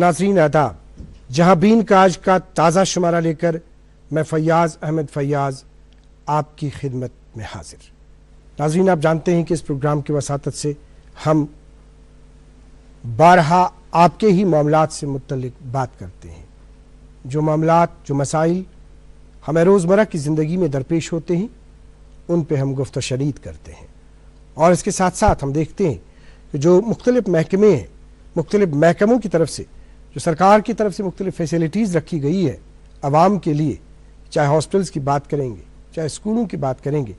नाज़रीन आदाब, जहां बीन का आज का ताज़ा शुमारा लेकर मैं फैयाज़ अहमद फैयाज़ आपकी खिदमत में हाजिर। नाज़रीन, आप जानते हैं कि इस प्रोग्राम की वसातत से हम बारहा आपके ही मामलात से मुतल्लिक बात करते हैं। जो मामलात, जो मसाइल हमें रोज़मर्रा की ज़िंदगी में दरपेश होते हैं, उन पर हम गुफ्त शनीद करते हैं। और इसके साथ साथ हम देखते हैं कि जो मुख्तलिफ महकमे हैं, मुख्तलिफ महकमों की तरफ से, जो सरकार की तरफ से मुख्तलिफ फैसिलिटीज़ रखी गई है आवाम के लिए, चाहे हॉस्पिटल्स की बात करेंगे, चाहे स्कूलों की बात करेंगे,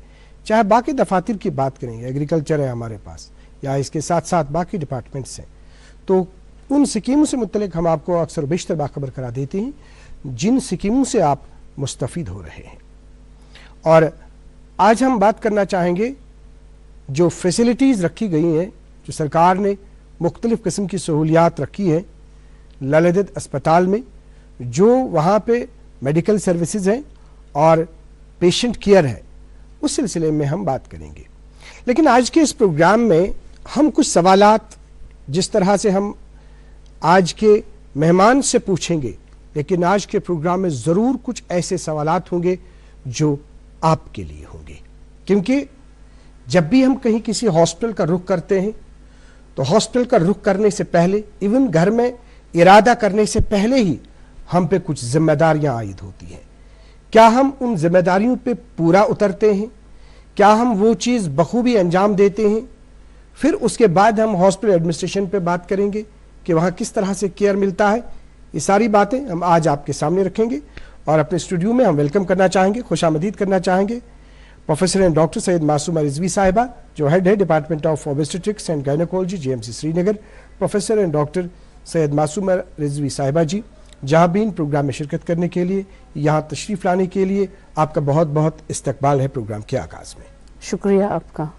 चाहे बाकी दफातर की बात करेंगे, एग्रीकल्चर है हमारे पास, या इसके साथ साथ बाकी डिपार्टमेंट्स हैं, तो उन स्कीमों से मुतल्लिक हम आपको अक्सर बेशतर बाखबर करा देते हैं जिन स्कीमों से आप मुस्तफ़ीद हो रहे हैं। और आज हम बात करना चाहेंगे जो फैसिलिटीज़ रखी गई हैं, जो सरकार ने मुख्तलिफ़ किस्म की सहूलियात रखी हैं ललित अस्पताल में, जो वहाँ पे मेडिकल सर्विसेज हैं और पेशेंट केयर है, उस सिलसिले में हम बात करेंगे। लेकिन आज के इस प्रोग्राम में हम कुछ सवालात जिस तरह से हम आज के मेहमान से पूछेंगे, लेकिन आज के प्रोग्राम में ज़रूर कुछ ऐसे सवालात होंगे जो आपके लिए होंगे, क्योंकि जब भी हम कहीं किसी हॉस्पिटल का रुख करते हैं तो हॉस्पिटल का रुख करने से पहले, इवन घर में इरादा करने से पहले ही हम पे कुछ जिम्मेदारियां आयद होती हैं। क्या हम उन जिम्मेदारियों पे पूरा उतरते हैं? क्या हम वो चीज़ बखूबी अंजाम देते हैं? फिर उसके बाद हम हॉस्पिटल एडमिनिस्ट्रेशन पे बात करेंगे कि वहाँ किस तरह से केयर मिलता है। ये सारी बातें हम आज आपके सामने रखेंगे और अपने स्टूडियो में हम वेलकम करना चाहेंगे, खुशामदीद करना चाहेंगे professor and doctor Syed Masuma Rizvi साहिबा, जो हेड है department of obstetrics and gynaecology, GMC Srinagar. Professor and doctor Syed Masuma Rizvi साहिबा जी, जहाँ भी इन प्रोग्राम में शिरकत करने के लिए, यहाँ तशरीफ़ लाने के लिए आपका बहुत बहुत इस्तकबाल है प्रोग्राम के आगाज़ में। शुक्रिया आपका।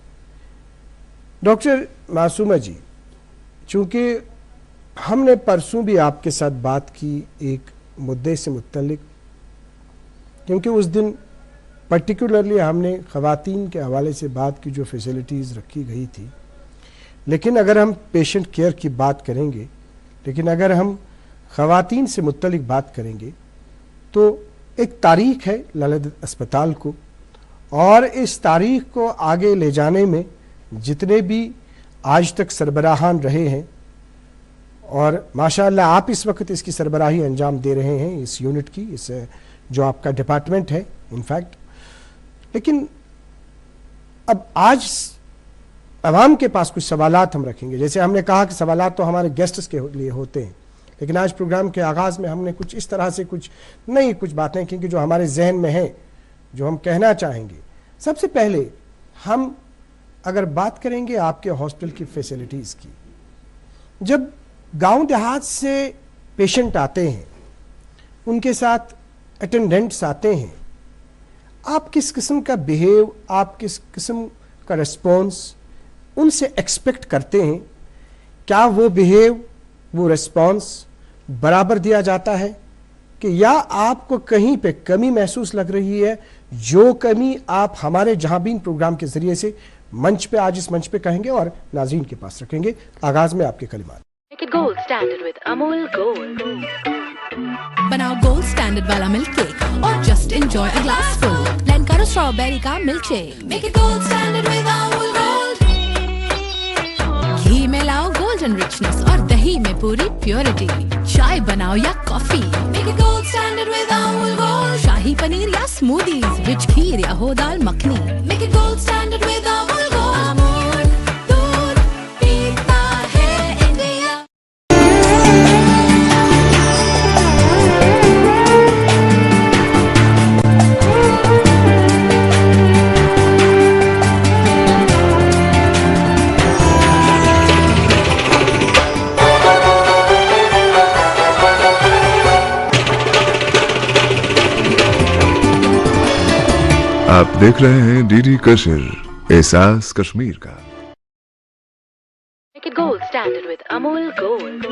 डॉक्टर मासूमा जी, चूँकि हमने परसों भी आपके साथ बात की एक मुद्दे से मुत्तलिक, क्योंकि उस दिन पर्टिकुलरली हमने ख़वातीन के हवाले से बात की जो फैसिलिटीज़ रखी गई थी। लेकिन अगर हम पेशेंट केयर की बात करेंगे, लेकिन अगर हम ख़वातीन से मुत्तलिक बात करेंगे, तो एक तारीख़ है ललित अस्पताल को, और इस तारीख़ को आगे ले जाने में जितने भी आज तक सरबराहान रहे हैं, और माशाअल्लाह आप इस वक्त इसकी सरबराही अंजाम दे रहे हैं, इस यूनिट की, इस जो आपका डिपार्टमेंट है इनफैक्ट। लेकिन अब आज अवाम के पास कुछ सवालात हम रखेंगे। जैसे हमने कहा कि सवालात तो हमारे गेस्ट्स के लिए होते हैं, लेकिन आज प्रोग्राम के आगाज़ में हमने कुछ इस तरह से कुछ बातें की कि जो हमारे जहन में हैं, जो हम कहना चाहेंगे। सबसे पहले हम अगर बात करेंगे आपके हॉस्पिटल की फैसिलिटीज़ की, जब गांव देहात से पेशेंट आते हैं, उनके साथ अटेंडेंट्स आते हैं, आप किस किस्म का बिहेव, आप किस किस्म का रिस्पॉन्स उनसे एक्सपेक्ट करते हैं? क्या वो बिहेव, वो रिस्पॉन्स बराबर दिया जाता है कि या आपको कहीं पे कमी महसूस लग रही है? जो कमी आप हमारे जहां प्रोग्राम के ज़रिए से मंच पे, आज इस मंच पे कहेंगे और नाज़रीन के पास रखेंगे। आगाज़ में आपके कलिमात। Make it gold standard with Amul Gold. बनाओ गोल्ड स्टैंडर्ड वाला मिल्क केक और just enjoy a glass full. Blend करो स्ट्रॉबेरी का milkshake. Make it gold standard with Amul Gold. घी में लाओ गोल्डन रिचनेस और दही में पूरी प्योरिटी। चाय बनाओ या coffee, make it gold standard with Amul Gold. Shahi paneer या स्मूदीज, रिच खीर या हो dal makhani, make it gold standard with Amul Gold. Amul दूध पीता है इंडिया। आप देख रहे हैं डीडी कश्मीर, एहसास कश्मीर का। Make it gold standard with Amul Gold.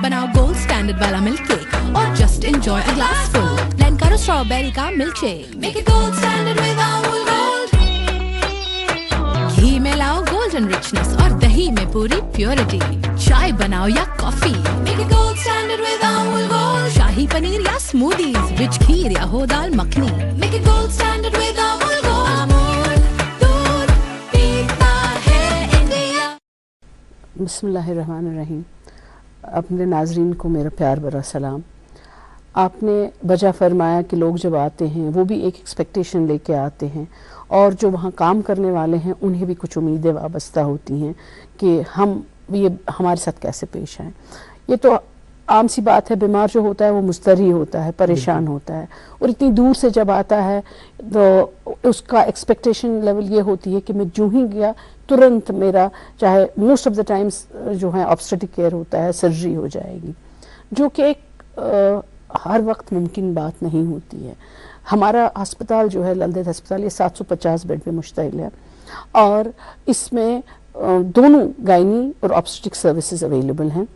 बनाओ गोल्ड स्टैंडर्ड वाला मिल्क केक और just enjoy a glass full. Blend करो स्ट्रॉबेरी का milkshake. Make it gold standard with Amul Gold. घी में लाओ गोल्डन रिचनेस और दही में पूरी प्योरिटी। चाय बनाओ या coffee, make it gold standard with Amul Gold. Shahi paneer या स्मूदीज, रिच खीर या हो dal makhani, make it gold standard with Amul Gold. Amul दूध पीता है इंडिया। बिस्मिल्लाहिर्रहमानिर्रहीम। अपने नाजरीन को मेरा प्यार भरा सलाम। आपने वजह फरमाया कि लोग जब आते हैं वो भी एक एक्सपेक्टेशन लेके आते हैं, और जो वहाँ काम करने वाले हैं उन्हें भी कुछ उम्मीदें वाबस्ता होती हैं कि हम ये हमारे साथ कैसे पेश आएँ। ये तो आम सी बात है, बीमार जो होता है वो मुस्तरी होता है, परेशान होता है, और इतनी दूर से जब आता है तो उसका एक्सपेक्टेशन लेवल ये होती है कि मैं जो ही गया तुरंत मेरा, चाहे मोस्ट ऑफ द टाइम्स जो है ऑब्स्टेटिक केयर होता है, सर्जरी हो जाएगी, जो कि एक हर वक्त मुमकिन बात नहीं होती है। हमारा अस्पताल जो है ललदेद अस्पताल, ये 750 बेड पे मुश्तमिल है, और इसमें दोनों गायनी और ऑब्स्टेटिक सर्विसेज अवेलेबल हैं।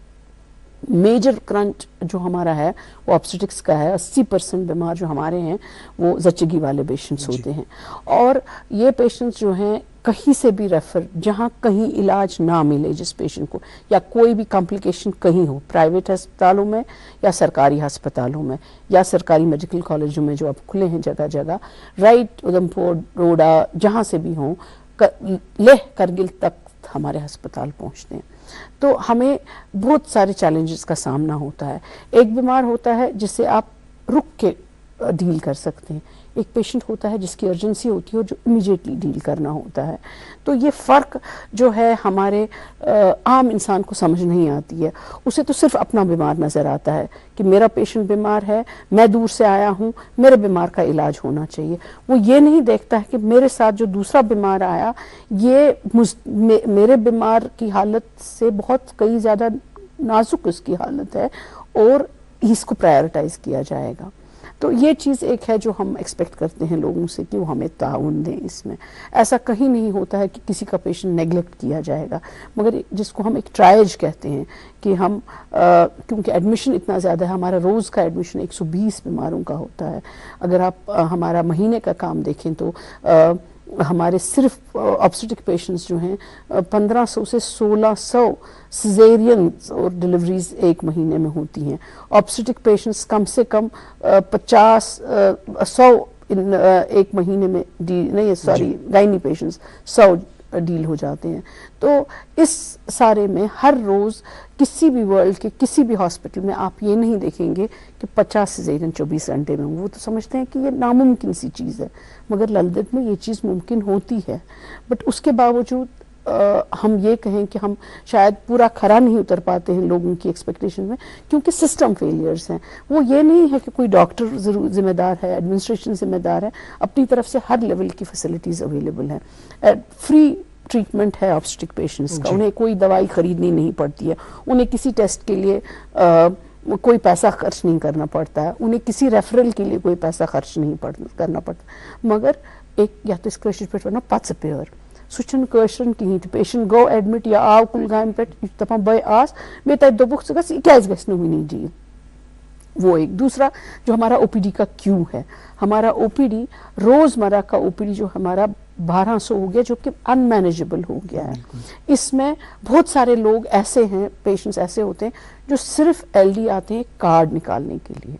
मेजर क्रंच जो हमारा है वो ऑब्स्टेटिक्स का है। 80% बीमार जो हमारे हैं वो जच्चगी वाले पेशेंट्स होते हैं, और ये पेशेंट्स जो हैं कहीं से भी रेफर, जहाँ कहीं इलाज ना मिले जिस पेशेंट को, या कोई भी कॉम्प्लिकेशन कहीं हो, प्राइवेट अस्पतालों में या सरकारी अस्पतालों में या सरकारी मेडिकल कॉलेजों में जो अब खुले हैं जगह जगह, राइट उधमपुर रोडा जहाँ से भी हों, लेह करगिल तक हमारे अस्पताल पहुँचते हैं। तो हमें बहुत सारे चैलेंजेस का सामना होता है। एक बीमार होता है जिससे आप रुक के डील कर सकते हैं, एक पेशेंट होता है जिसकी अर्जेंसी होती है और जो इमीडिएटली डील करना होता है। तो ये फ़र्क जो है हमारे आम इंसान को समझ नहीं आती है। उसे तो सिर्फ अपना बीमार नज़र आता है कि मेरा पेशेंट बीमार है, मैं दूर से आया हूँ, मेरे बीमार का इलाज होना चाहिए। वो ये नहीं देखता है कि मेरे साथ जो दूसरा बीमार आया, ये मेरे बीमार की हालत से बहुत कई ज़्यादा नाजुक उसकी हालत है, और इसको प्रायोरिटाइज किया जाएगा। तो ये चीज़ एक है जो हम एक्सपेक्ट करते हैं लोगों से कि वो हमें ताउन दें। इसमें ऐसा कहीं नहीं होता है कि किसी का पेशेंट नेगलेक्ट किया जाएगा, मगर जिसको हम एक ट्रायज कहते हैं कि हम क्योंकि एडमिशन इतना ज़्यादा है, हमारा रोज़ का एडमिशन 120 बीमारों का होता है। अगर आप हमारा महीने का काम देखें तो हमारे सिर्फ ऑब्स्टेटिक पेशेंट्स जो हैं 1500 से 1600 सिजेरियंस और डिलीवरीज एक महीने में होती हैं। ऑब्स्टेटिक पेशेंट्स कम से कम 100 एक महीने में गायनी पेशेंट्स 100 डील हो जाते हैं। तो इस सारे में हर रोज़ किसी भी वर्ल्ड के किसी भी हॉस्पिटल में आप ये नहीं देखेंगे कि 50 सिजेरियन 24 घंटे में। वो तो समझते हैं कि ये नामुमकिन सी चीज़ है, मगर ललदेद में ये चीज़ मुमकिन होती है। बट उसके बावजूद हम ये कहें कि हम शायद पूरा खरा नहीं उतर पाते हैं लोगों की एक्सपेक्टेशन में, क्योंकि सिस्टम फेलियर्स हैं। वो ये नहीं है कि कोई डॉक्टर जरूर जिम्मेदार है, एडमिनिस्ट्रेशन जिम्मेदार है, अपनी तरफ से हर लेवल की फैसिलिटीज़ अवेलेबल हैं। फ्री ट्रीटमेंट है ऑब्स्टेटिक पेशेंट्स का, उन्हें कोई दवाई खरीदनी नहीं पड़ती है, उन्हें किसी टेस्ट के लिए कोई पैसा खर्च नहीं करना पड़ता है, उन्हें किसी रेफरल के लिए कोई पैसा खर्च नहीं करना पड़ता। मगर एक या तो इसका पच पेयर सुचन कशरन कहीं पेशेंट गो एडमिट या आव कुलगाम पे दपान बे आस मे तत दोबुक क्या नहीं डील। वो एक दूसरा जो हमारा ओपीडी का क्यू है, हमारा ओपीडी रोज़मर्रा का ओपीडी जो हमारा 1200 हो गया, जो कि अनमैनेजेबल हो गया है। इसमें बहुत सारे लोग ऐसे हैं, पेशेंट्स ऐसे होते हैं जो सिर्फ एलडी आते हैं कार्ड निकालने के लिए।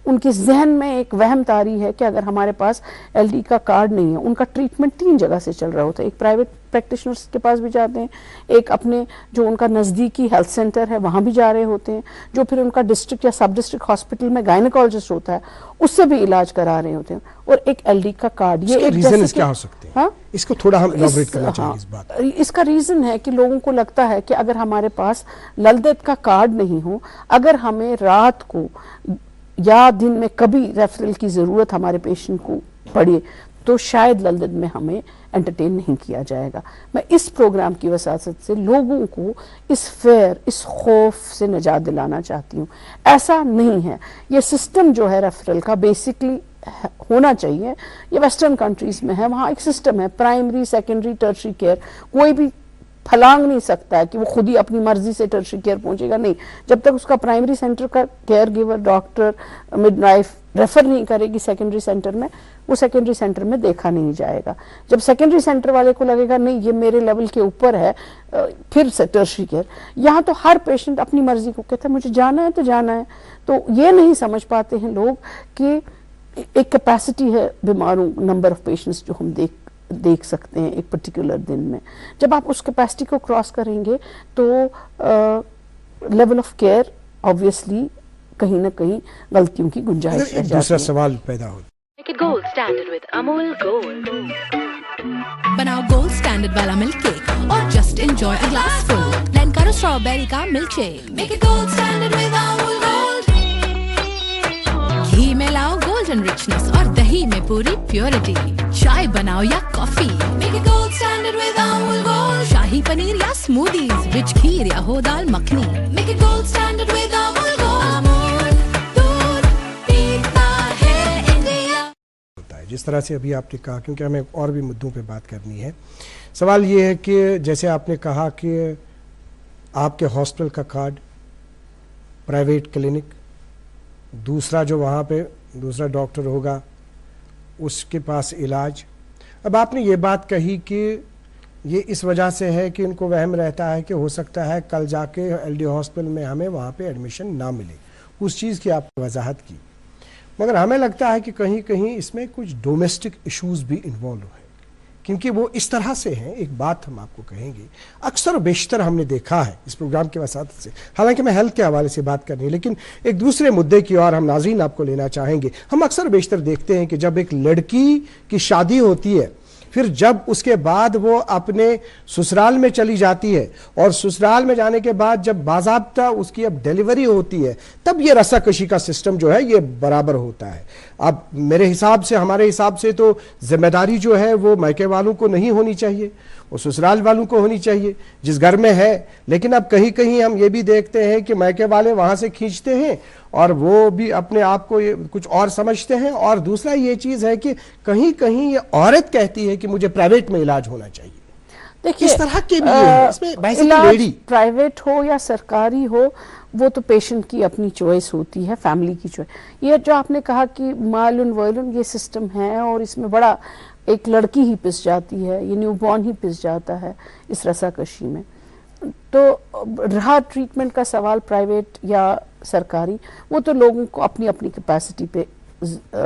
उनके जहन में एक वहम तारी है कि अगर हमारे पास एलडी का कार्ड नहीं है, उनका ट्रीटमेंट 3 जगह से चल रहा होता है। एक प्राइवेट प्रैक्टिशनर्स के पास भी जाते हैं, एक अपने जो उनका नज़दीकी हेल्थ सेंटर है वहाँ भी जा रहे होते हैं, जो फिर उनका डिस्ट्रिक्ट या सब डिस्ट्रिक्ट हॉस्पिटल में गायनेकोलॉजिस्ट होता है उससे भी इलाज करा रहे होते हैं, और एक एलडी का कार्ड। ये एक रीजन क्या हो सकते हैं? हाँ? इसको थोड़ा हम इलैबोरेट करना चाहेंगे इस बात। इसका रीजन है कि लोगों को लगता है कि अगर हमारे पास ललदेद का कार्ड नहीं हो, अगर हमें रात को या दिन में कभी रेफरल की ज़रूरत हमारे पेशेंट को पड़े, तो शायद ललदेद में हमें एंटरटेन नहीं किया जाएगा। मैं इस प्रोग्राम की वसासत से लोगों को इस फेयर, इस खौफ से निजात दिलाना चाहती हूँ। ऐसा नहीं है, ये सिस्टम जो है रेफरल का बेसिकली होना चाहिए, ये वेस्टर्न कंट्रीज में है, वहाँ एक सिस्टम है, प्राइमरी, सेकेंडरी, टर्शरी केयर। कोई भी फलांग नहीं सकता है कि वो खुद ही अपनी मर्जी से टर्शरी केयर पहुंचेगा, नहीं। जब तक उसका प्राइमरी सेंटर का care giver, doctor, midwife refer नहीं करेगी सेकेंडरी सेंटर में, वो सेकेंडरी सेंटर में देखा नहीं जाएगा। जब सेकेंडरी सेंटर वाले को लगेगा नहीं ये मेरे लेवल के ऊपर है, फिर से टर्शरी केयर। यहाँ तो हर पेशेंट अपनी मर्जी को कहता है मुझे जाना है तो जाना है। तो ये नहीं समझ पाते हैं लोग कि एक कैपेसिटी है बीमारों, नंबर ऑफ पेशेंट्स जो हम देख सकते हैं एक पर्टिकुलर दिन में। जब आप उस कैपेसिटी को क्रॉस करेंगे तो लेवल ऑफ केयर ऑब्वियसली कहीं ना कहीं गलतियों की गुंजाइश रह जाती है। दूसरा सवाल पैदा होता है। Make it gold standard with Amul Gold. बनाओ गोल्ड स्टैंडर्ड वाला मिल्क केक और just enjoy a glass full. लैंकारो स्ट्रॉबेरी का milkshake, make it gold standard with Amul Gold. घी में लाओ गोल्डन रिचनेस और दही में पूरी प्योरिटी। चाय बनाओ या coffee, make it gold standard with Amul Gold. Shahi paneer या स्मूदीज, रिच खीर या हो dal makhani, make it gold standard with Amul Gold. जिस तरह से अभी आपने कहा, क्योंकि हमें और भी मुद्दों पे बात करनी है, सवाल ये है कि जैसे आपने कहा कि आपके हॉस्पिटल का कार्ड, प्राइवेट क्लिनिक, दूसरा जो वहाँ पे दूसरा डॉक्टर होगा उसके पास इलाज। अब आपने ये बात कही कि ये इस वजह से है कि इनको वहम रहता है कि हो सकता है कल जाके एलडी हॉस्पिटल में हमें वहाँ पे एडमिशन ना मिले, उस चीज़ की आपने वजाहत की। मगर हमें लगता है कि कहीं कहीं इसमें कुछ डोमेस्टिक इश्यूज भी इन्वॉल्व हैं, क्योंकि वो इस तरह से हैं। एक बात हम आपको कहेंगे, अक्सर बेशतर हमने देखा है इस प्रोग्राम के वसात से, हालांकि मैं हेल्थ के हवाले से बात करनी है, लेकिन एक दूसरे मुद्दे की ओर हम नाज़रीन आपको लेना चाहेंगे। हम अक्सर बेशतर देखते हैं कि जब एक लड़की की शादी होती है, फिर जब उसके बाद वो अपने ससुराल में चली जाती है और ससुराल में जाने के बाद जब बाज़ाब्ता उसकी अब डिलीवरी होती है, तब ये रस्साकशी का सिस्टम जो है ये बराबर होता है। अब मेरे हिसाब से, हमारे हिसाब से तो जिम्मेदारी जो है वो मायके वालों को नहीं होनी चाहिए, वो ससुराल वालों को होनी चाहिए जिस घर में है। लेकिन अब कहीं कहीं हम ये भी देखते हैं कि मायके वाले वहाँ से खींचते हैं और वो भी अपने आप को ये कुछ और समझते हैं। और दूसरा ये चीज़ है कि कहीं कहीं ये औरत कहती है कि मुझे प्राइवेट में इलाज होना चाहिए। देखिए, इस तरह के भी हैं। इसमें इलाज प्राइवेट हो या सरकारी हो, वो तो पेशेंट की अपनी चॉइस होती है, फैमिली की चॉइस। ये जो आपने कहा कि मालून वालून ये सिस्टम है और इसमें बड़ा एक लड़की ही पिस जाती है, ये न्यूबॉर्न ही पिस जाता है इस रस्साकशी में। तो रहा ट्रीटमेंट का सवाल प्राइवेट या सरकारी, वो तो लोगों को अपनी अपनी कैपेसिटी पे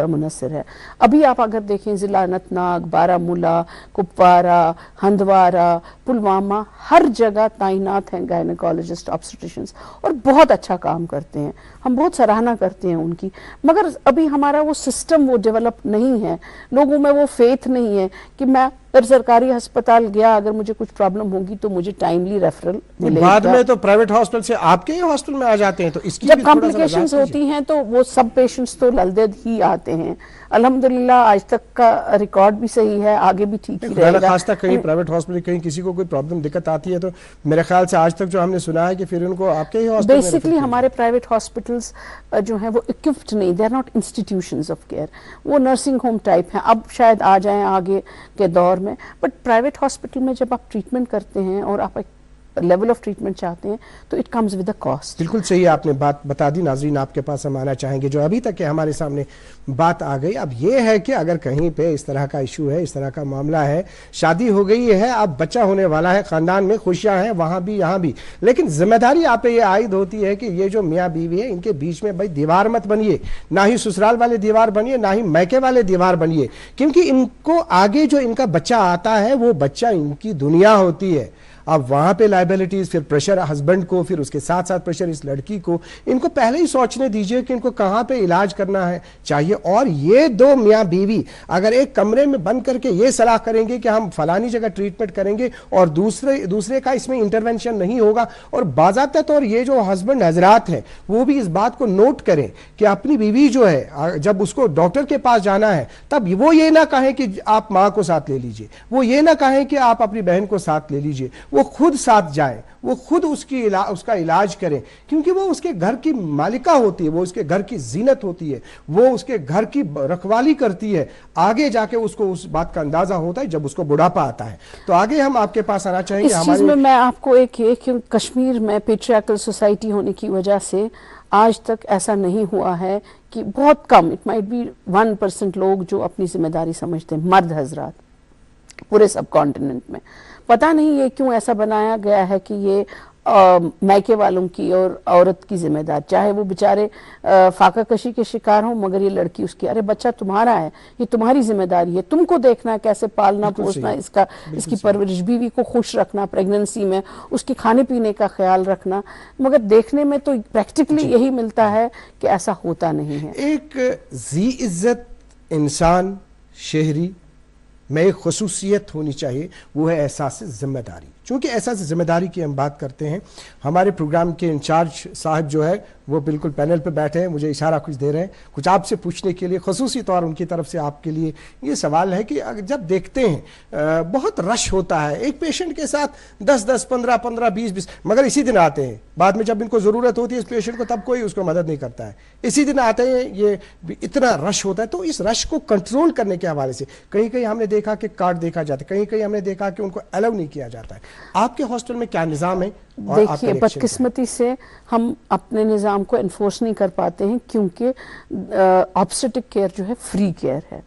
मुनसर है। अभी आप अगर देखें ज़िला अनंतनाग, बारामूला, कुपवारा, हंदवारा, पुलवामा, हर जगह तैनात हैं गायनेकोलॉजिस्ट, ऑब्स्टेट्रिशियंस, और बहुत अच्छा काम करते हैं। हम बहुत सराहना करते हैं उनकी, मगर अभी हमारा वो सिस्टम वो डेवलप नहीं है। लोगों में वो फेथ नहीं है कि मैं अगर सरकारी अस्पताल गया, अगर मुझे कुछ प्रॉब्लम होगी तो मुझे टाइमली रेफरल मिलेगा। बाद में तो प्राइवेट हॉस्पिटल से आपके ही हॉस्पिटल में आ जाते हैं, तो इसकी जब कॉम्प्लिकेशंस होती हैं तो वो सब पेशेंट्स तो ललदेद ही आते हैं। अल्हम्दुलिल्लाह आज तक का रिकॉर्ड भी सही है, आगे भी ठीक ही रहेगा। खासतौर कहीं प्राइवेट हॉस्पिटल कहीं किसी को कोई प्रॉब्लम दिक्कत आती है तो मेरे ख्याल से आज तक जो हमने सुना है कि फिर उनको आपके ही हॉस्पिटल बेसिकली हमारे प्राइवेट हॉस्पिटल्स जो हैं वो इक्विप्ड नहीं, they are not institutions of care, वो नर्सिंग होम टाइप हैं। अब शायद आ जाएं आगे के दौर में, बट प्राइवेट हॉस्पिटल में जब आप ट्रीटमेंट करते हैं और आप एक लेवल ऑफ ट्रीटमेंट चाहते हैं तो it comes with a cost. बिल्कुल सही आपने बात बता दी। नाजरीन आपके पास हम आना चाहेंगे, जो अभी तक के हमारे सामने बात आ गई। अब ये है कि अगर कहीं पे इस तरह का इशू है, इस तरह का मामला है, शादी हो गई है, अब बच्चा होने वाला है, खानदान में खुशियां हैं वहां भी यहाँ भी, लेकिन जिम्मेदारी आप पे ये आयद होती है कि ये जो मियाँ बीवी है इनके बीच में भाई दीवार मत बनिए, ना ही ससुराल वाले दीवार बनिए, ना ही मैके वाले दीवार बनिए, क्योंकि इनको आगे जो इनका बच्चा आता है वो बच्चा इनकी दुनिया होती है। अब वहाँ पे लाइबिलिटीज, फिर प्रेशर हस्बैंड को, फिर उसके साथ साथ प्रेशर इस लड़की को। इनको पहले ही सोचने दीजिए कि इनको कहाँ पे इलाज करना है चाहिए। और ये दो मियाँ बीवी अगर एक कमरे में बंद करके ये सलाह करेंगे कि हम फलानी जगह ट्रीटमेंट करेंगे और दूसरे का इसमें इंटरवेंशन नहीं होगा, और बाज़ाब्ता तौर ये जो हस्बैंड हजरात हैं वो भी इस बात को नोट करें कि अपनी बीवी जो है जब उसको डॉक्टर के पास जाना है तब वो ये ना कहें कि आप माँ को साथ ले लीजिए, वो ये ना कहें कि आप अपनी बहन को साथ ले लीजिए, वो खुद साथ जाए, वो खुद उसका इलाज करें, क्योंकि वो उसके घर की मालिका होती है, वो उसके घर की जीनत होती है, वो उसके घर की रखवाली करती है। आगे जाके उसको उस बात का अंदाजा होता है जब उसको बुढ़ापा आता है। तो आगे हम आपके पास आना चाहेंगे। इस चीज में मैं आपको एक कश्मीर में पेट्रियार्कल सोसाइटी होने की वजह से आज तक ऐसा नहीं हुआ है कि बहुत कम, इट माइट बी 1% लोग जो अपनी जिम्मेदारी समझते हैं, मर्द हजरात पूरे सब कॉन्टिनेंट में। पता नहीं ये क्यों ऐसा बनाया गया है कि ये मायके वालों की और औरत की जिम्मेदार, चाहे वो बेचारे फाका कशी के शिकार हों, मगर ये लड़की उसकी, अरे बच्चा तुम्हारा है, ये तुम्हारी जिम्मेदारी है, तुमको देखना है कैसे पालना पोसना इसकी परवरिश, बीवी को खुश रखना प्रेगनेंसी में, उसके खाने पीने का ख्याल रखना। मगर देखने में तो प्रैक्टिकली यही मिलता है कि ऐसा होता नहीं है। एक जी इज्जत इंसान शहरी में एक खसूसियत होनी चाहिए, वो है एहसास जिम्मेदारी। चूँकि एहसास जिम्मेदारी की हम बात करते हैं, हमारे प्रोग्राम के इंचार्ज साहब जो है वो बिल्कुल पैनल पे बैठे हैं, मुझे इशारा कुछ दे रहे हैं, कुछ आपसे पूछने के लिए खसूसी तौर उनकी तरफ से आपके लिए ये सवाल है कि जब देखते हैं बहुत रश होता है एक पेशेंट के साथ, 10-10, 15-15, 20-20, मगर इसी दिन आते हैं, बाद में जब इनको ज़रूरत होती है इस पेशेंट को तब कोई उसको मदद नहीं करता है, इसी दिन आते हैं, ये इतना रश होता है। तो इस रश को कंट्रोल करने के हवाले से कहीं कहीं हमने देखा कि कार्ड देखा जाता है, कहीं कहीं हमने देखा कि उनको अलाउ नहीं किया जाता है। आपके हॉस्टल में क्या निज़ाम है? देखिए, बदकिस्मती से हम अपने निज़ाम को इन्फोर्स नहीं कर पाते हैं, क्योंकि ऑब्स्टेटिक केयर जो है फ्री केयर है।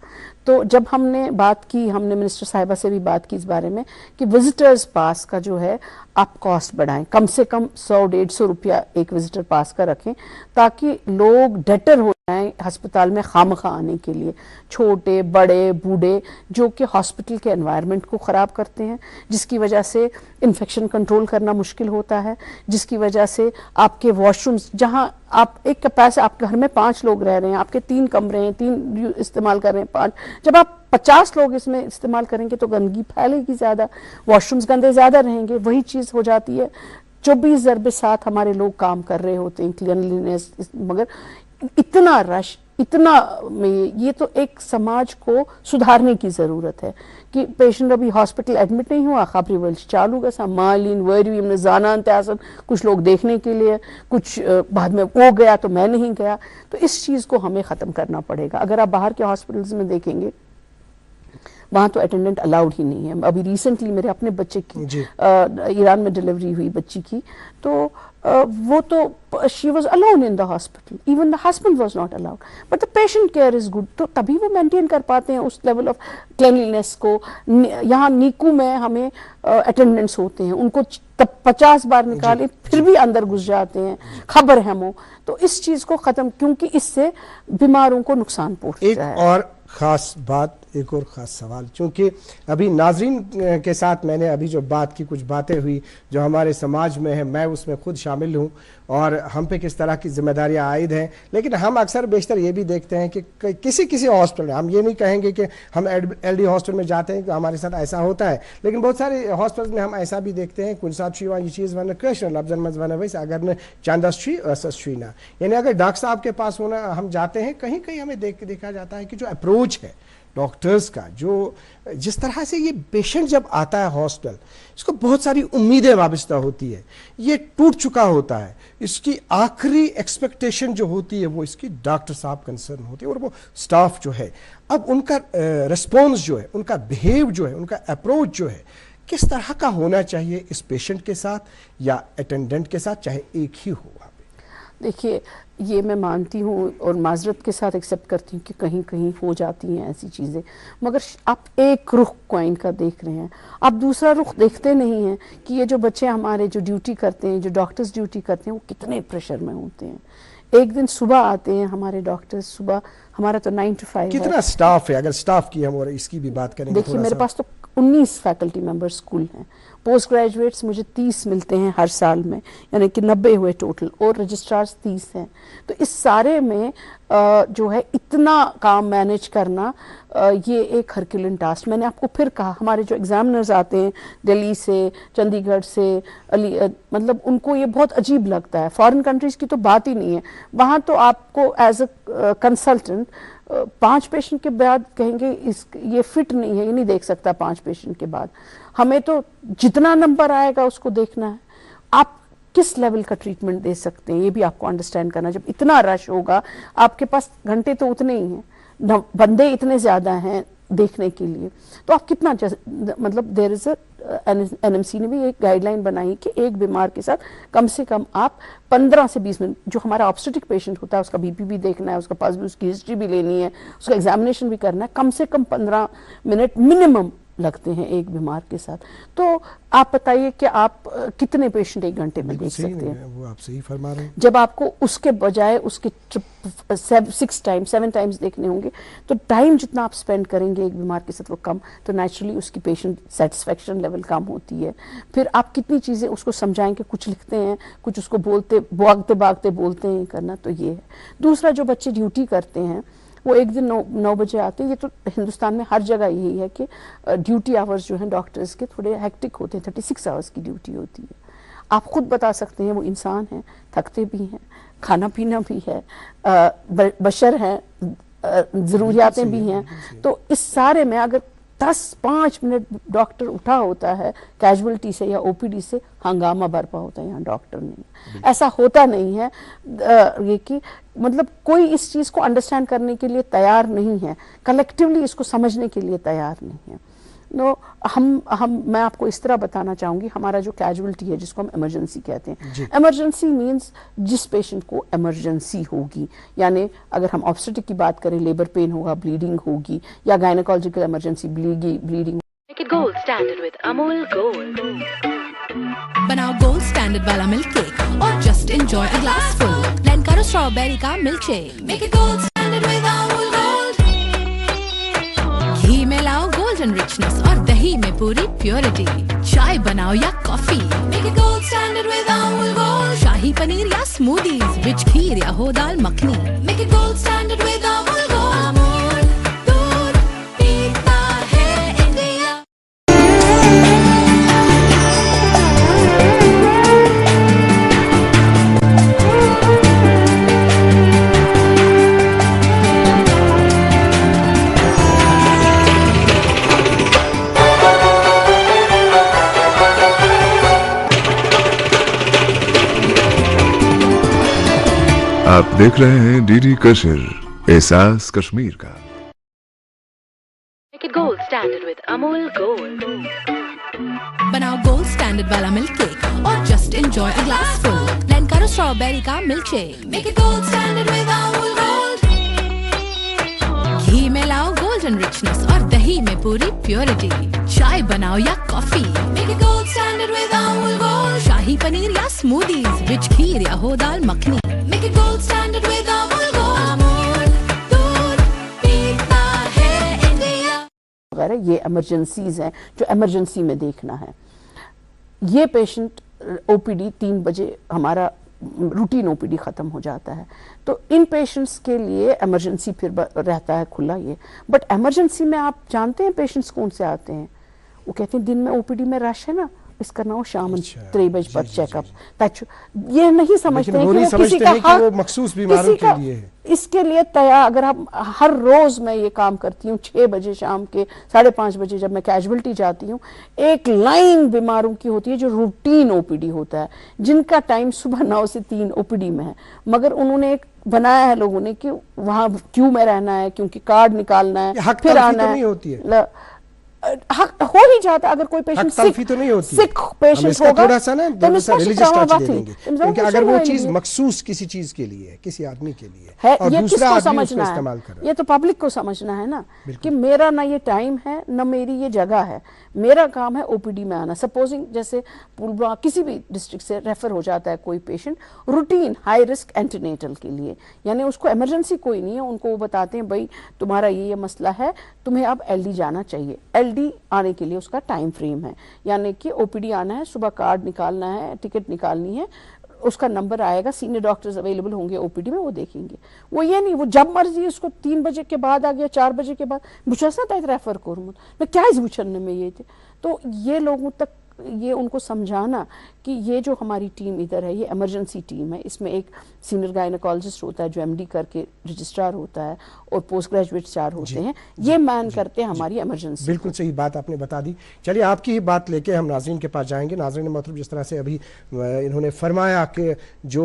तो जब हमने बात की, हमने मिनिस्टर साहिबा से भी बात की इस बारे में कि विजिटर्स पास का जो है आप कॉस्ट बढ़ाएं, कम से कम 100-150 रुपया एक विजिटर पास का रखें, ताकि लोग डेटर हो जाएं अस्पताल में खामखा आने के लिए, छोटे बड़े बूढ़े, जो कि हॉस्पिटल के एनवायरनमेंट को ख़राब करते हैं, जिसकी वजह से इन्फेक्शन कंट्रोल करना मुश्किल होता है, जिसकी वजह से आपके वॉशरूम्स, जहां आप एक कैपेसिटी, आपके घर में 5 लोग रह रहे हैं, आपके 3 कमरे हैं, 3 इस्तेमाल कर रहे हैं, 5, जब आप 50 लोग इसमें इस्तेमाल करेंगे तो गंदगी फैलेगी ज़्यादा, वॉशरूम्स गंदे ज़्यादा रहेंगे। वही चीज़ हो जाती है, 24/7 हमारे लोग काम कर रहे होते हैं क्लीनलीनेस, मगर इतना रश, इतना में, ये तो एक समाज को सुधारने की ज़रूरत है कि पेशेंट अभी हॉस्पिटल एडमिट नहीं हुआ, खबरी वर्ष चालू का मालिन वरी में जाना त्यासन, कुछ लोग देखने के लिए, कुछ बाद में वो गया तो मैं नहीं गया। तो इस चीज़ को हमें ख़त्म करना पड़ेगा। अगर आप बाहर के हॉस्पिटल्स में देखेंगे, वहाँ तो अटेंडेंट अलाउड ही नहीं है। अभी रिसेंटली मेरे अपने बच्चे की ईरान में डिलीवरी हुई बच्ची की, तो वो तो she was alone in the hospital, even the husband was not allowed, but the patient care is good. तो तभी वो मेंटेन कर पाते हैं उस लेवल ऑफ क्लीनलीनेस को। यहाँ नीकू में हमें अटेंडेंट्स होते हैं, उनको तब 50 बार निकाले फिर भी अंदर घुस जाते हैं, खबर है वो। तो इस चीज़ को ख़त्म, क्योंकि इससे बीमारों को नुकसान पहुँचता है। और ख़ास बात, एक और ख़ास सवाल, चूँकि अभी नाजरीन के साथ मैंने अभी जो बात की, कुछ बातें हुई जो हमारे समाज में है, मैं उसमें खुद शामिल हूँ और हम पे किस तरह की जिम्मेदारियाँ आयद हैं, लेकिन हम अक्सर बेशतर ये भी देखते हैं कि किसी हॉस्पिटल में, हम ये नहीं कहेंगे कि हम LD हॉस्पिटल में जाते हैं कि हमारे साथ ऐसा होता है, लेकिन बहुत सारे हॉस्पिटल में हम ऐसा भी देखते हैं, कुछ साथ ये चीज़ वन क्वेश्चन लफ्जन मज वन वैसे अगर न चांदाश्री असश्री ना, यानी अगर डॉक्टर साहब के पास होना हम जाते हैं, कहीं कहीं हमें देखा जाता है कि जो अप्रोच है डॉक्टर्स का, जो जिस तरह से ये पेशेंट जब आता है हॉस्पिटल, इसको बहुत सारी उम्मीदें वाबस्ता होती है, ये टूट चुका होता है, इसकी आखिरी एक्सपेक्टेशन जो होती है वो इसकी डॉक्टर साहब कंसर्न होती है और वो स्टाफ जो है, अब उनका रिस्पॉन्स जो है, उनका बिहेव जो है, उनका अप्रोच जो है, किस तरह का होना चाहिए इस पेशेंट के साथ या अटेंडेंट के साथ, चाहे एक ही हो। वहाँ पे देखिए, ये मैं मानती हूँ और माजरत के साथ एक्सेप्ट करती हूँ कि कहीं कहीं हो जाती हैं ऐसी चीज़ें, मगर आप एक रुख कॉइन का देख रहे हैं, आप दूसरा रुख देखते नहीं हैं कि ये जो बच्चे हमारे जो ड्यूटी करते हैं, जो डॉक्टर्स ड्यूटी करते हैं, वो कितने प्रेशर में होते हैं। एक दिन सुबह आते हैं हमारे डॉक्टर्स, सुबह हमारा तो 9 to 5 कितना स्टाफ है, अगर स्टाफ की हम और इसकी भी बात करेंगे। देखिए, मेरे पास तो 19 फैकल्टी मेंबर्स स्कूल हैं, पोस्ट ग्रेजुएट्स मुझे 30 मिलते हैं हर साल में, यानी कि 90 हुए टोटल, और रजिस्ट्रार्स 30 हैं। तो इस सारे में जो है इतना काम मैनेज करना, ये एक हरक्यूलिन टास्क। मैंने आपको फिर कहा, हमारे जो एग्जामिनर्स आते हैं दिल्ली से, चंडीगढ़ से, मतलब उनको ये बहुत अजीब लगता है। फॉरेन कंट्रीज़ की तो बात ही नहीं है, वहाँ तो आपको एज अ कंसल्टेंट 5 पेशेंट के बाद कहेंगे ये फिट नहीं है, ये नहीं देख सकता 5 पेशेंट के बाद। हमें तो जितना नंबर आएगा उसको देखना है, आप किस लेवल का ट्रीटमेंट दे सकते हैं, ये भी आपको अंडरस्टैंड करना। जब इतना रश होगा, आपके पास घंटे तो उतने ही हैं, बंदे इतने ज़्यादा हैं, देखने के लिए, तो आप कितना मतलब देयर इज एनएमसी ने भी एक गाइडलाइन बनाई कि एक बीमार के साथ कम से कम आप 15 से 20 मिनट, जो हमारा ऑब्स्टेटिक पेशेंट होता है उसका बीपी भी देखना है, उसका पास भी उसकी हिस्ट्री भी लेनी है, उसका एग्जामिनेशन भी करना है, कम से कम 15 मिनट मिनिमम लगते हैं एक बीमार के साथ। तो आप बताइए कि आप कितने पेशेंट एक घंटे में देख सकते हैं? वो आप सही फरमा रहे हैं। जब आपको उसके बजाय उसके 7 टाइम्स देखने होंगे तो टाइम जितना आप स्पेंड करेंगे एक बीमार के साथ वो कम, तो नेचुरली उसकी पेशेंट सेटिस्फेक्शन लेवल कम होती है। फिर आप कितनी चीज़ें उसको समझाएंगे, कुछ लिखते हैं, कुछ उसको बोलते भागते भागते बोलते हैं करना, तो ये है। दूसरा, जो बच्चे ड्यूटी करते हैं वो एक दिन 9 बजे आते हैं। ये तो हिंदुस्तान में हर जगह यही है कि ड्यूटी आवर्स जो हैं डॉक्टर्स के थोड़े हेक्टिक होते हैं, 36 आवर्स की ड्यूटी होती है। आप खुद बता सकते हैं वो इंसान हैं, थकते भी हैं, खाना पीना भी है, बशर हैं, ज़रूरियातें भी हैं। तो इस सारे में अगर 10-5 मिनट डॉक्टर उठा होता है कैजुअलिटी से या ओपीडी से, हंगामा बरपा होता है। यहाँ डॉक्टर नहीं, ऐसा होता नहीं है ये कि मतलब कोई इस चीज़ को अंडरस्टैंड करने के लिए तैयार नहीं है, कलेक्टिवली इसको समझने के लिए तैयार नहीं है। नो मैं आपको इस तरह बताना चाहूँगी, हमारा जो कैजुअलिटी है जिसको हम इमरजेंसी कहते हैं, इमरजेंसी मीन्स जिस पेशेंट को इमरजेंसी होगी, यानी अगर हम ऑब्स्टेटिक की बात करें, लेबर पेन होगा, ब्लीडिंग होगी, या gynaecological emergency bleeding. Make it gold standard with Amul Gold. बनाओ गोल्ड स्टैंडर्ड वाला मिल्क केक और just enjoy a glass full. लैनकारो स्ट्रॉबेरी का milkshake, make it gold standard with Amul Gold. घी में लाओ गोल्डन रिचनेस और दही में पूरी प्योरिटी। चाय बनाओ या coffee, make it gold standard with Amul Gold. Shahi paneer या स्मूदीज, रिच खीर या हो dal makhani, make it gold standard with Amul Gold. Amul दूध पीता है इंडिया। आप देख रहे हैं डीडी कशिर, एहसास कश्मीर का। Make it gold standard with Amul Gold. बनाओ गोल्ड स्टैंडर्ड वाला मिल्क केक और just enjoy a glass full. लैनकारो स्ट्रॉबेरी का milkshake, make it gold standard with Amul Gold. घी में लाओ गोल्डन रिचनेस और दही में पूरी प्योरिटी। चाय बनाओ या coffee, make it gold standard with Amul Gold. Shahi paneer या स्मूदीज, रिच खीर या हो dal makhani, make it gold standard with Amul Gold. Amul दूध पीता है इंडिया। वगैरह ये इमरजेंसीज हैं जो इमरजेंसी में देखना है। ये पेशेंट ओपीडी 3 बजे हमारा रूटीन ओपीडी ख़त्म हो जाता है, तो इन पेशेंट्स के लिए इमरजेंसी फिर रहता है खुला ये। बट इमरजेंसी में आप जानते हैं पेशेंट्स कौन से आते हैं? वो कहते हैं दिन में ओपीडी में रश है ना, इसका नाम शाम 3 बजे पर चेकअप। ये नहीं समझते हैं कि वो किसी का हक, वो मखसूस बीमारों के लिए है। इसके लिए तैयार, अगर हम हर रोज मैं ये काम करती हूँ 6 बजे शाम के 5:30 बजे जब मैं कैजुअलिटी जाती हूँ, एक लाइन बीमारों की होती है जो रूटीन ओपीडी होता है, जिनका टाइम सुबह 9 से 3 ओपीडी में है, मगर उन्होंने एक बनाया है लोगों ने कि वहां क्यू में रहना है क्योंकि कार्ड निकालना है, फिर आना है। नहीं होती है, हक हो ही जाता। अगर कोई पेशेंट तो नहीं होती, सिक पेशेंट होगा थोड़ा सा ना रिलीजियस टच दे देंगे, क्योंकि अगर वो चीज मखसूस किसी चीज के लिए है, किसी आदमी के लिए है, और ये दूसरा किसको आदमी समझना उसको इस्तेमाल कर रहा है? ये तो पब्लिक को समझना है ना कि मेरा ना ये टाइम है ना मेरी ये जगह है, मेरा काम है ओपीडी में आना। सपोजिंग जैसे पुलवामा किसी भी डिस्ट्रिक्ट से रेफर हो जाता है कोई patient routine high risk antenatal के लिए, यानी उसको इमरजेंसी कोई नहीं है, उनको वो बताते हैं भाई तुम्हारा ये मसला है, तुम्हें अब एलडी जाना चाहिए। एलडी आने के लिए उसका टाइम फ्रेम है, यानी कि ओपीडी आना है, सुबह कार्ड निकालना है, टिकट निकालनी है, उसका नंबर आएगा, सीनियर डॉक्टर्स अवेलेबल होंगे ओपीडी में, वो देखेंगे। वो ये नहीं वो जब मर्जी उसको 3 बजे के बाद आ गया, 4 बजे के बाद बुझा था रेफर करूँ मैं क्या इस बुझने में ये थे। तो ये लोगों तक ये उनको समझाना कि ये जो हमारी टीम इधर है ये इमरजेंसी टीम है, इसमें एक सीनियर गायनेकोलॉजिस्ट होता है जो एमडी करके रजिस्ट्रार होता है और पोस्ट ग्रेजुएट 4 होते हैं, ये मैन करते हैं हमारी इमरजेंसी। बिल्कुल सही बात आपने बता दी। चलिए आपकी ही बात लेके हम नाज़रीन के पास जाएंगे। नाज़रीन मोहतरम, जिस तरह से अभी इन्होंने फरमाया कि जो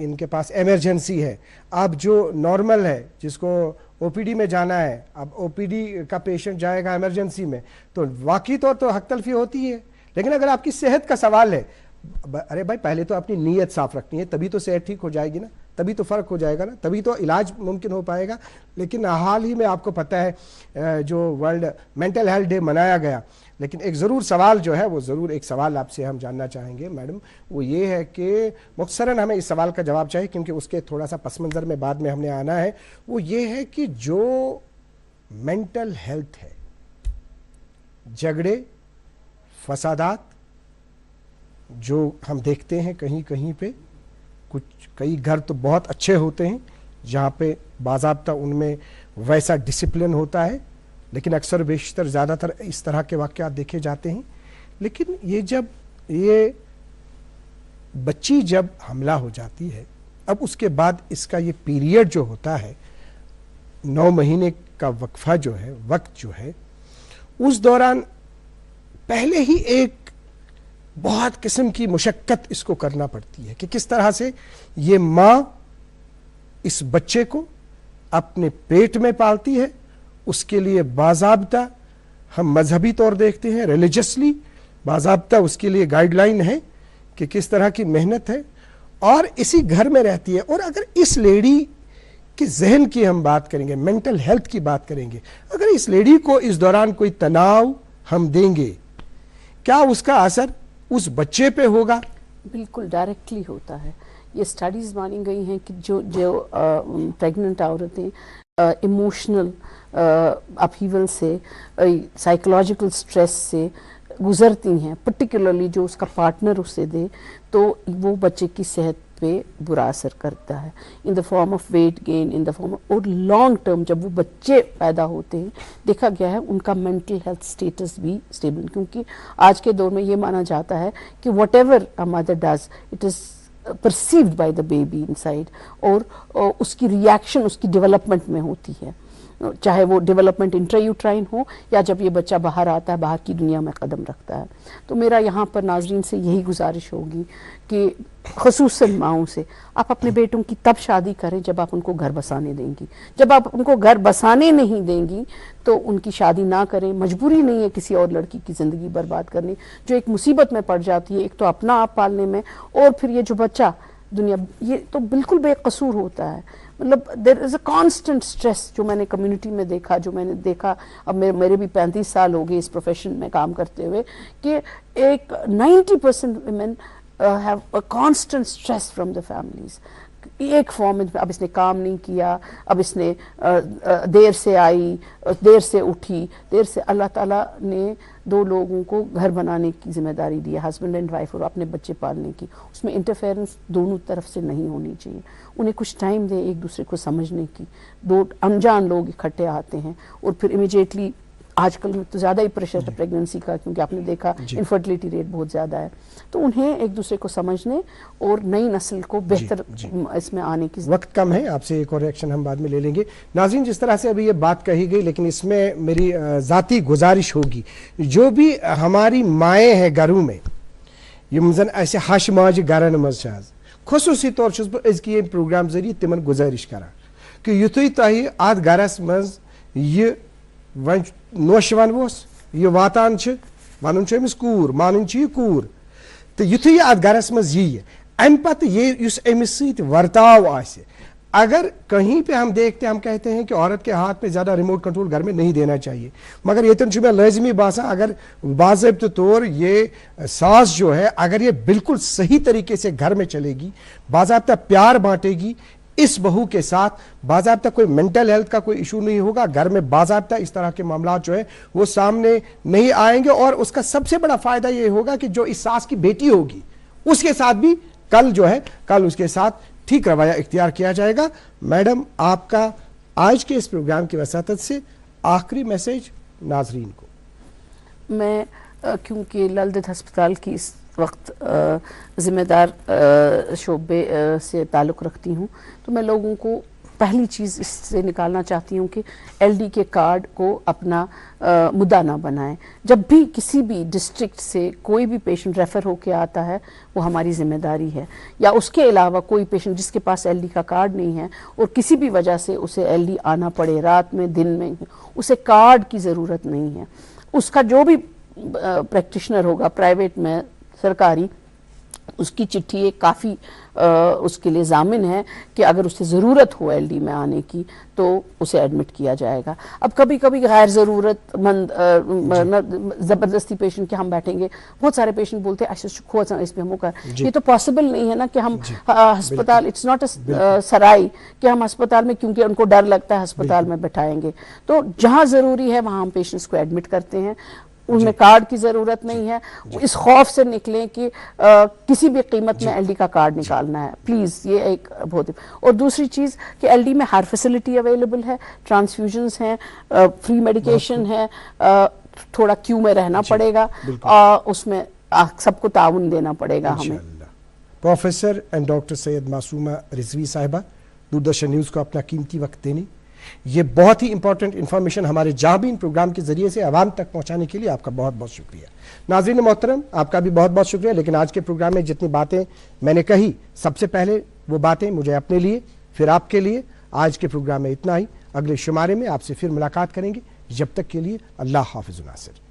इनके पास इमरजेंसी है, अब जो नॉर्मल है जिसको ओपीडी में जाना है, अब ओपीडी का पेशेंट जाएगा इमरजेंसी में, तो वाकई तौर तो हक तलफी होती है। लेकिन अगर आपकी सेहत का सवाल है, अरे भाई पहले तो अपनी नीयत साफ रखनी है, तभी तो सेहत ठीक हो जाएगी ना, तभी तो फ़र्क हो जाएगा ना, तभी तो इलाज मुमकिन हो पाएगा। लेकिन हाल ही में आपको पता है जो वर्ल्ड मेंटल हेल्थ डे मनाया गया, लेकिन एक ज़रूर सवाल जो है वो ज़रूर एक सवाल आपसे हम जानना चाहेंगे मैडम, वो ये है कि मुख्तसरन हमें इस सवाल का जवाब चाहिए, क्योंकि उसके थोड़ा सा पस मंज़र में बाद में हमने आना है। वो ये है कि जो मेंटल हेल्थ है, झगड़े, फसादात जो हम देखते हैं कहीं कहीं पे, कुछ कई घर तो बहुत अच्छे होते हैं जहाँ पे बाज़ाब्ता उनमें वैसा डिसिप्लिन होता है, लेकिन अक्सर बेशतर ज़्यादातर इस तरह के वाक़यात देखे जाते हैं। लेकिन ये जब ये बच्ची जब हमला हो जाती है, अब उसके बाद इसका ये पीरियड जो होता है 9 महीने का वक्फा जो है, वक्त जो है, उस दौरान पहले ही एक बहुत किस्म की मुशक्कत इसको करना पड़ती है कि किस तरह से ये माँ इस बच्चे को अपने पेट में पालती है। उसके लिए बाज़ाब्ता हम मजहबी तौर देखते हैं, रिलीजियसली बाज़ाब्ता उसके लिए गाइडलाइन है कि किस तरह की मेहनत है, और इसी घर में रहती है। और अगर इस लेडी के जहन की हम बात करेंगे, मेंटल हेल्थ की बात करेंगे, अगर इस लेडी को इस दौरान कोई तनाव हम देंगे, क्या उसका असर उस बच्चे पे होगा? बिल्कुल डायरेक्टली होता है। ये स्टडीज़ मानी गई हैं कि जो प्रेग्नेंट औरतें इमोशनल अपहीवल से, साइकोलॉजिकल स्ट्रेस से गुजरती हैं, पर्टिकुलरली जो उसका पार्टनर उसे दे, तो वो बच्चे की सेहत पे बुरा असर करता है, in the form of weight gain, in the form of, और लॉन्ग टर्म जब वो बच्चे पैदा होते हैं देखा गया है उनका मेंटल हेल्थ स्टेटस भी स्टेबल, क्योंकि आज के दौर में ये माना जाता है कि what ever a mother does it is perceived by the baby inside, और उसकी रिएक्शन उसकी डेवलपमेंट में होती है, चाहे वो डेवलपमेंट इंट्रायूट्राइन हो या जब ये बच्चा बाहर आता है, बाहर की दुनिया में कदम रखता है। तो मेरा यहाँ पर नाजरीन से यही गुजारिश होगी कि ख़ुसूसन माओं से आप अपने बेटों की तब शादी करें जब आप उनको घर बसाने देंगी। जब आप उनको घर बसाने नहीं देंगी तो उनकी शादी ना करें। मजबूरी नहीं है किसी और लड़की की ज़िंदगी बर्बाद करनी, जो एक मुसीबत में पड़ जाती है, एक तो अपना आप पालने में, और फिर ये जो बच्चा दुनिया, ये तो बिल्कुल बेकसूर होता है। मतलब there is a constant stress जो मैंने कम्युनिटी में देखा, जो मैंने देखा, अब मेरे भी 35 साल हो गए इस प्रोफेशन में काम करते हुए, कि एक 90% women have a constant stress from the families। एक फॉर्म में अब इसने काम नहीं किया, अब इसने देर से आई, देर से उठी, देर से, अल्लाह ताला ने 2 लोगों को घर बनाने की जिम्मेदारी दी है, हस्बैंड एंड वाइफ, और अपने बच्चे पालने की। उसमें इंटरफेरेंस दोनों तरफ से नहीं होनी चाहिए। उन्हें कुछ टाइम दें एक दूसरे को समझने की। 2 अनजान लोग इकट्ठे आते हैं और फिर इमीडिएटली, आजकल में तो ज़्यादा ही प्रेशर है प्रेगनेंसी का, क्योंकि आपने देखा इनफर्टिलिटी रेट बहुत ज़्यादा है, तो उन्हें एक दूसरे को समझने और नई नस्ल को बेहतर इसमें आने की। वक्त कम है, आपसे एक और रिएक्शन हम बाद में ले लेंगे। नाज़रीन, जिस तरह से अभी ये बात कही गई, लेकिन इसमें मेरी ज़ाती गुजारिश होगी, जो भी हमारी माएँ हैं घरों में, यम जन ऐसे हश माज गरन मज खसूसी तौर अजकि प्रोग्राम जरिए तिमन गुजारिश करान कि युथुई तह अत गरस मज यह वन नोश वनवोस यह वातान वन अमिस कूर मान यह कूर, तो युथुई यह अत गरस मज यी अम पत ये अमिस सत वर्ताव आसे, अगर कहीं पे हम देखते हैं, हम कहते हैं कि औरत के हाथ में ज़्यादा रिमोट कंट्रोल घर में नहीं देना चाहिए, मगर ये मैं लाजमी बासा अगर बाज़ाब्ते तौर ये सास जो है, अगर ये बिल्कुल सही तरीके से घर में चलेगी, बाज़ाब्ता प्यार बांटेगी इस बहू के साथ, बाज़ाब्ता कोई मेंटल हेल्थ का कोई इशू नहीं होगा घर में, बाज़ाब्ता इस तरह के मामला जो है वो सामने नहीं आएंगे। और उसका सबसे बड़ा फ़ायदा ये होगा कि जो इस सास की बेटी होगी उसके साथ भी कल जो है, कल उसके साथ ठीक रवैया इख्तियार किया जाएगा। मैडम, आपका आज के इस प्रोग्राम की वसातत से आखिरी मैसेज नाजरीन को। मैं क्योंकि ललदत हस्पताल की इस वक्त ज़िम्मेदार शोबे से ताल्लुक़ रखती हूँ, तो मैं लोगों को पहली चीज़ इससे निकालना चाहती हूँ कि एलडी के कार्ड को अपना मुद्दा ना बनाएं। जब भी किसी भी डिस्ट्रिक्ट से कोई भी पेशेंट रेफ़र होके आता है वो हमारी जिम्मेदारी है, या उसके अलावा कोई पेशेंट जिसके पास एलडी का कार्ड नहीं है और किसी भी वजह से उसे एलडी आना पड़े, रात में दिन में, उसे कार्ड की ज़रूरत नहीं है। उसका जो भी प्रैक्टिशनर होगा प्राइवेट में सरकारी, उसकी चिट्ठी एक काफ़ी उसके लिए जामिन है कि अगर उसे ज़रूरत हो एलडी में आने की तो उसे एडमिट किया जाएगा। अब कभी कभी गैर ज़रूरतमंद ज़बरदस्ती पेशेंट के हम बैठेंगे, बहुत सारे पेशेंट बोलते हैं ऐसे खो इस पे हम कर, ये तो पॉसिबल नहीं है ना कि हम अस्पताल, इट्स नॉट अ सराय कि हम अस्पताल में, क्योंकि उनको डर लगता है अस्पताल में बैठाएंगे। तो जहाँ ज़रूरी है वहाँ हम पेशेंट्स को एडमिट करते हैं, उनमें कार्ड की जरूरत नहीं है। इस खौफ से निकलें कि किसी भी कीमत में एलडी का कार्ड निकालना है, प्लीज, ये एक बहुत। और दूसरी चीज कि एलडी में हर फैसिलिटी अवेलेबल है, ट्रांसफ्यूजन्स हैं, फ्री मेडिकेशन है, थोड़ा क्यू में रहना पड़ेगा, उसमें सबको ताउन देना पड़ेगा हमें। Professor and doctor Syed Masuma Rizvi साहिबा, दूरदर्शन न्यूज़ को अपना कीमती वक्त देने, ये बहुत ही इंपॉर्टेंट इन्फॉर्मेशन हमारे जहां भी इन प्रोग्राम के जरिए से आवाम तक पहुंचाने के लिए आपका बहुत बहुत शुक्रिया। नाज़रीन मोहतरम, आपका भी बहुत बहुत शुक्रिया। लेकिन आज के प्रोग्राम में जितनी बातें मैंने कही, सबसे पहले वो बातें मुझे अपने लिए, फिर आपके लिए। आज के प्रोग्राम में इतना ही, अगले शुमारे में आपसे फिर मुलाकात करेंगे। जब तक के लिए अल्लाह हाफिज़ नासिर।